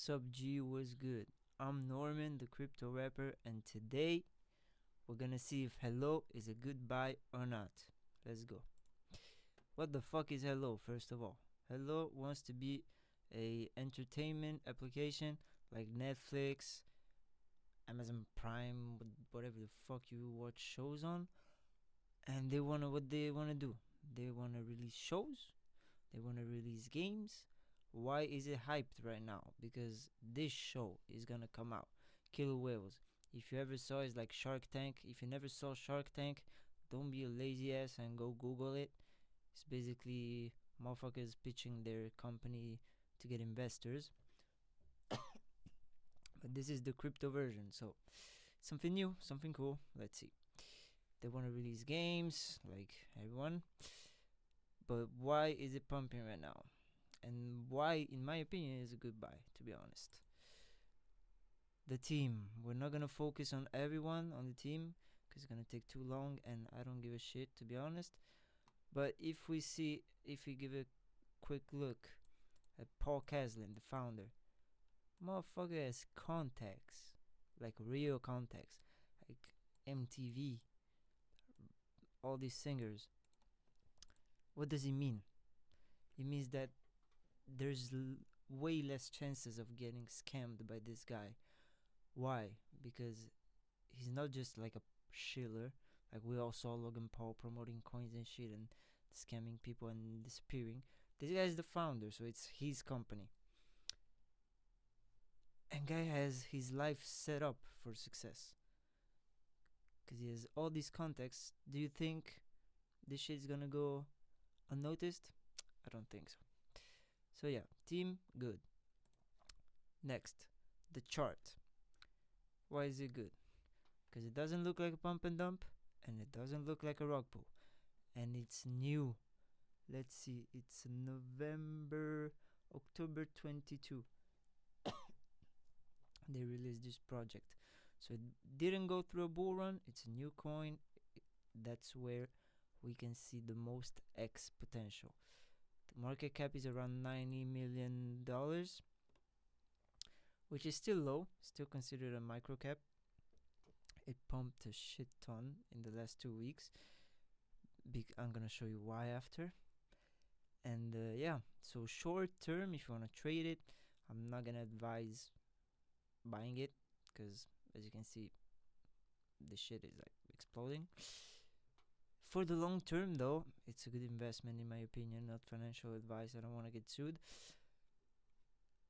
Sub G was good. I'm Norman, the crypto rapper, and today we're gonna see if hello is a good buy or not. Let's go. What the fuck is hello, first of all? Hello wants to be a entertainment application like Netflix, Amazon Prime, whatever the fuck you watch shows on, and what they wanna do? They wanna release shows, they wanna release games. Why is it hyped right now? Because this show is gonna come out, Killer Whales. If you ever saw it's like Shark Tank. If you never saw Shark Tank, don't be a lazy ass and go Google it. It's basically motherfuckers pitching their company to get investors. But this is the crypto version, so something new, something cool. Let's see. They want to release games like everyone, but why is it pumping right now? And why, in my opinion, is a good buy, to be honest. The team. We're not gonna focus on everyone on the team because it's gonna take too long, and I don't give a shit, to be honest. But if we give a quick look at Paul Caslin, the founder, motherfucker has contacts, like real contacts, like MTV, all these singers. What does it mean? It means that there's way less chances of getting scammed by this guy. Why? Because he's not just like a shiller. Like we all saw Logan Paul promoting coins and shit and scamming people and disappearing. This guy is the founder, so it's his company. And guy has his life set up for success. Because he has all these contacts. Do you think this shit is gonna go unnoticed? I don't think so. So yeah, team, good. Next, the chart. Why is it good? Because it doesn't look like a pump and dump, and it doesn't look like a rug pull, and it's new. Let's see, it's October 22. They released this project, so it didn't go through a bull run. It's a new coin. That's where we can see the most X potential. The market cap is around $90 million, which is still low, still considered a micro cap. It pumped a shit ton in the last 2 weeks. I'm gonna show you why after. And yeah, so short term, if you wanna trade it, I'm not gonna advise buying it because, as you can see, the shit is like exploding. For the long term, though, it's a good investment in my opinion. Not financial advice. I don't want to get sued.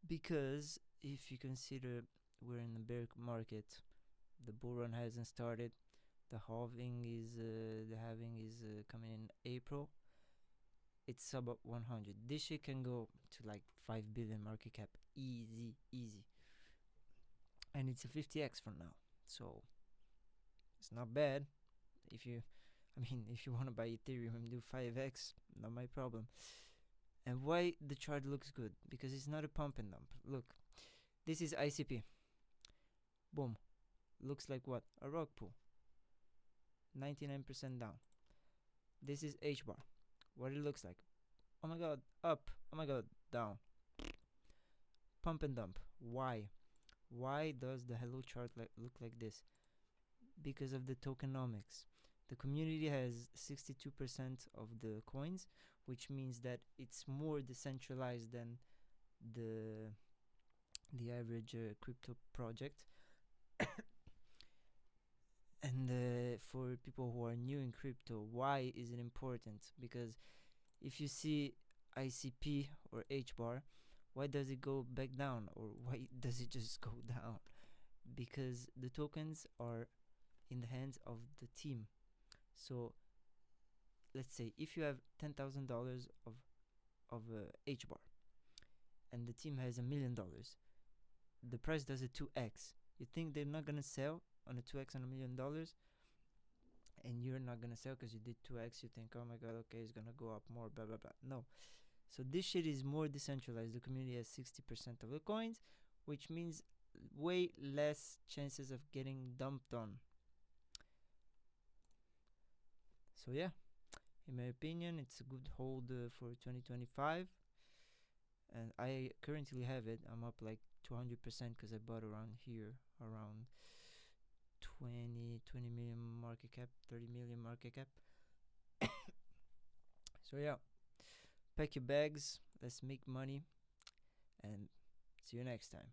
Because if you consider we're in a bear market, the bull run hasn't started. The halving is coming in April. It's sub 100. This shit can go to like 5 billion market cap, easy, and it's a 50x for now. So it's not bad. If you want to buy Ethereum and do 5x, not my problem. And why the chart looks good? Because it's not a pump and dump. Look, this is ICP. Boom. Looks like what? A rug pull. 99% down. This is H bar. What it looks like. Oh my god, up. Oh my god, down. Pump and dump. Why? Why does the hello chart look like this? Because of the tokenomics. The community has 62% of the coins, which means that it's more decentralized than the average crypto project. And for people who are new in crypto, why is it important? Because if you see ICP or H bar, why does it go back down, or why does it just go down? Because the tokens are in the hands of the team. So let's say if you have $10,000 of H bar and the team has $1 million, the price does a 2x. You think they're not gonna sell on a 2x on $1 million, and you're not gonna sell because you did 2x. You think, oh my god, okay, it's gonna go up more, blah blah blah. No. So this shit is more decentralized. The community has 60% of the coins, which means way less chances of getting dumped on. So yeah, in my opinion, it's a good hold for 2025, and I currently have it. I'm up like 200% because I bought around here around 20 million market cap, 30 million market cap. So yeah, pack your bags, let's make money, and see you next time.